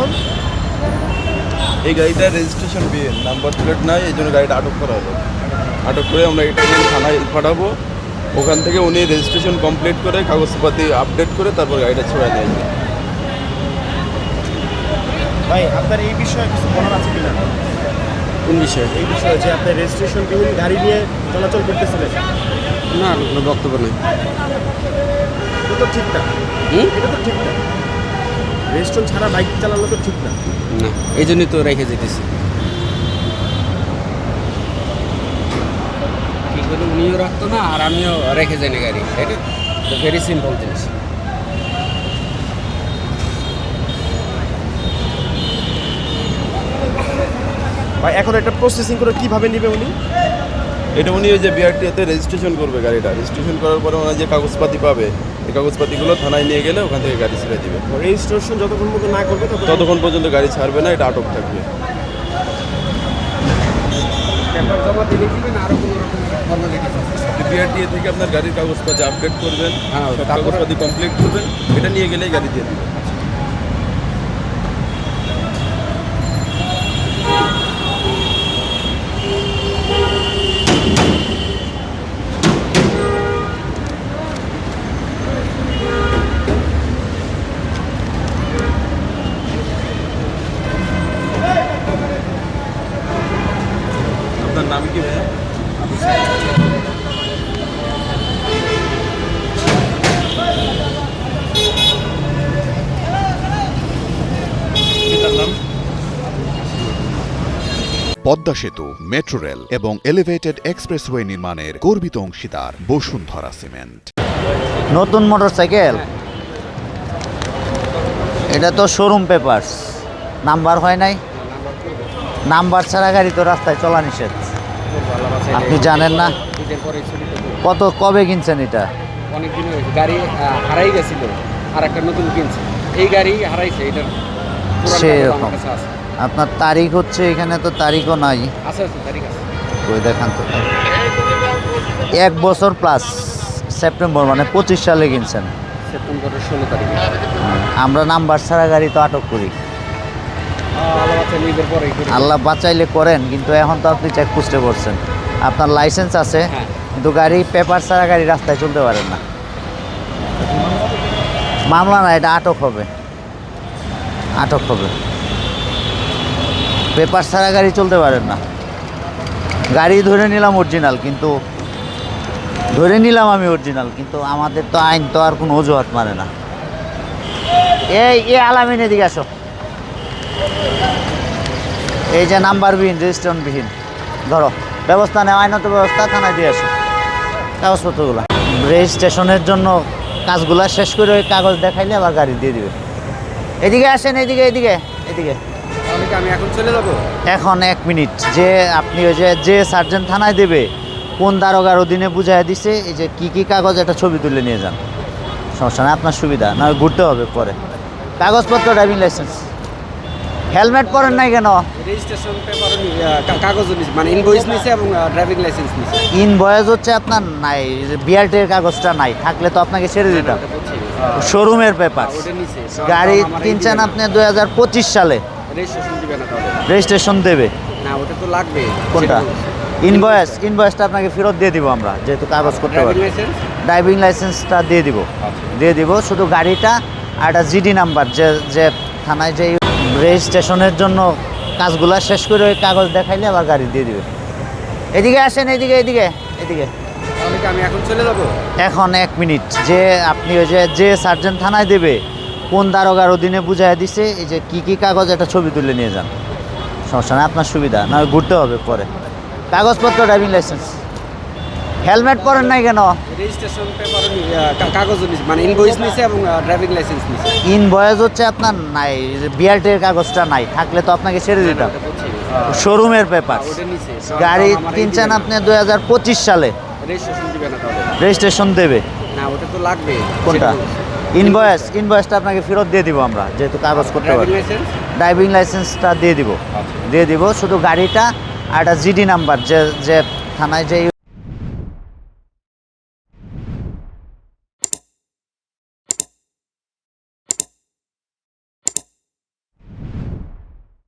এখন? এই গাড়িটা রেজিস্ট্রেশন বিএন, নাম্বার প্লেট নাই, এই জন্য গাড়িটা আটক করা হলো। আটক করে আমরা এটা থানায় পাঠাবো। ওখান থেকে উনি রেজিস্ট্রেশন কমপ্লিট করে কাগজপাতি আপডেট করে তারপর গাড়িটা ছেড়ে নিয়ে যাবে। ভাই আপনার এই বিষয়ে কিছু বলার আছে কিনা? কোন বিষয়ে? এই বিষয়ে যে আপনি রেজিস্ট্রেশন বিহীন গাড়ি নিয়ে চলাচল করতেছিলেন। না, কোনো বক্তব্য নেই। এটা তো ঠিক না। এটা তো ঠিক না। রেজিস্ট্রেশন ছাড়া বাইক চালানো তো ঠিক না। না, এই জন্যই তো রেখে যেতেছি। কি করে উনিও রাখতো না আর আমিও রেখে যাই না গাড়ি, এটা ভেরি সিম্পল জিনিস। ভাই এখন এটা প্রসেসিং করে কিভাবে নেবে উনি? এটা উনি ওই যে বিআরটিএতে রেজিস্ট্রেশন করবে গাড়িটা। রেজিস্ট্রেশন করার পরে ওনার যে কাগজপাতি পাবে, এই কাগজপাতিগুলো থানায় নিয়ে গেলে ওখান থেকে গাড়ি ছেড়ে দিবে। রেজিস্ট্রেশন যতক্ষণ পর্যন্ত না করবে ততক্ষণ পর্যন্ত গাড়ি ছাড়বে না, এটা আটক থাকবে। পেপার জমা দিলে দিবেন, আরও কোনো রকম ফর্মালিটিস আছে। বিআরটিএ থেকে আপনার গাড়ির কাগজপাতি আপডেট করবেন, হ্যাঁ, সব তারপরে- কাগজপাতি কমপ্লিট করবেন, এটা নিয়ে গেলেই গাড়ি দিয়ে দিবে। আপনার নাম কি ভাইয়া? এটার নাম? পদ্মা সেতু, মেট্রো রেল এবং এলিভেটেড এক্সপ্রেসওয়ে নির্মাণের গর্বিত অংশীদার বসুন্ধরা সিমেন্ট। নতুন মোটরসাইকেল, এটা তো শোরুম পেপারস, নাম্বার হয় নাই। নাম্বার ছাড়া গাড়ি তো রাস্তায় চলা নিষেধ, আপনি জানেন না? ঈদের পরে ছুটি তো কত কবে কিনছেন এটা? অনেক দিন হয়েছে। গাড়ি হারাই গেছিল, আর একটা নতুন কিনছে। এই গাড়ি হারাইছে, এটার পুরান কাগজ সেরকম। আমার কাছে আছে। আপনার তারিখ হচ্ছে, এখানে তো তারিখও নাই। আছে তারিখ আছে। ওই দেখান তো। 1 বছর প্লাস, সেপ্টেম্বর মানে 25 সালে কিনছেন। সেপ্টেম্বরের 16 তারিখে। আমরা নাম্বার ছাড়া গাড়ি তো আটক করি। আল্লাহ বাঁচাইলে ঈদের পরেই করি। আল্লাহ বাঁচাইলে করেন, কিন্তু এখন তো আপনি চেকপোস্টে করছেন। আপনার লাইসেন্স আছে, হ্যাঁ। কিন্তু গাড়ি পেপার ছাড়া গাড়ি রাস্তায় চলতে পারেন না। মামলা না, এটা আটক হবে, আটক হবে। পেপার ছাড়া গাড়ি চলতে পারেন না। গাড়ি ধরে নিলাম অরিজিনাল, কিন্তু ধরে নিলাম আমি অরিজিনাল, কিন্তু আমাদের তো আইন তো আর কোনো অজুহাত মানে না। এই আলামিন এদিকে আসো। এই যে নাম্বারবিহীন, রেজিস্ট্রেশনবিহীন, ধরো ব্যবস্থা নেওয়া, আইনত ব্যবস্থা, থানায় দিয়ে আসো কাগজপত্রগুলো। রেজিস্ট্রেশনের জন্য কাজগুলো শেষ করে ওই কাগজ দেখাইলে আবার গাড়ি দিয়ে দিবে। এদিকে আসেন, এদিকে এদিকে এদিকে। তাহলে কি আমি এখন চলে যাবো? এখন 1 মিনিট, যে আপনি ওই যে সার্জেন্ট থানায় দেবে, কোন দারোগার অধীনে বুঝাই দিছে, এই যে কী কাগজ, একটা ছবি তুলে নিয়ে যান, সমস্যা নেই, আপনার সুবিধা না, ঘুরতে হবে পরে। কাগজপত্র, ড্রাইভিং লাইসেন্স। হেলমেট পরেন নাই কেন? রেজিস্ট্রেশন পেপার কাগজও নিছে, মানে ইনভয়েস নিছে এবং ড্রাইভিং লাইসেন্স নিছে। ইনভয়েস হচ্ছে আপনার নাই, বিআরটির কাগজটা নাই, থাকলে তো আপনাকে ছেড়ে দিতাম। শোরুমের পেপার, ওটা নিছে। গাড়ি কিনছেন আপনি 2025 সালে, রেজিস্ট্রেশন দিবে না তাহলে? রেজিস্ট্রেশন দেবে না, ওটা তো লাগবে। কোনটা? ইনভয়েসটা আপনাকে ফেরত দিয়ে দিব আমরা, যেহেতু কাগজ করতে ড্রাইভিং পারি। লাইসেন্স? ড্রাইভিং লাইসেন্সটা দিয়ে দিব, দিয়ে দিব, শুধু গাড়িটা আর একটা জিডি নাম্বার, যে থানায় যে রেজিস্ট্রেশনের জন্য কাজগুলো শেষ করে ওই কাগজ দেখাইলে আবার গাড়ি দিয়ে দিবে। এদিকে আসেন, এদিকে এদিকে এদিকে। তাহলে কি আমি এখন চলে যাবো? এখন 1 মিনিট, যে আপনি ওই যে সার্জেন্ট থানায় দেবে, কোন দারোগার অধীনে বুঝাই দিছে, এই যে কী কাগজ, একটা ছবি তুলে নিয়ে যান, সমস্যা নেই, আপনার সুবিধা না, ঘুরতে হবে পরে। কাগজপত্র, ড্রাইভিং লাইসেন্স। হেলমেট পরেন নাই কেন? রেজিস্ট্রেশন পেপার কাগজও নিছে, মানে ইনভয়েস নিছে এবং ড্রাইভিং লাইসেন্স নিছে। ইনভয়েস হচ্ছে আপনার নাই, বিআরটির কাগজটা নাই, থাকলে তো আপনাকে ছেড়ে দিতাম। শোরুমের পেপার, ওটা নিছে। গাড়ি কিনছেন আপনি 2025 সালে, রেজিস্ট্রেশন দিবে না তাহলে? রেজিস্ট্রেশন দেবে না, ওটা তো লাগবে। কোনটা? ইনভয়েসটা আপনাকে ফেরত দিয়ে দিব আমরা, যেহেতু কাগজ করতে ড্রাইভিং পারি। লাইসেন্স? ড্রাইভিং লাইসেন্সটা দিয়ে দিব, দিয়ে দিব, শুধু গাড়িটা আর একটা জিডি নাম্বার, যে থানায় যে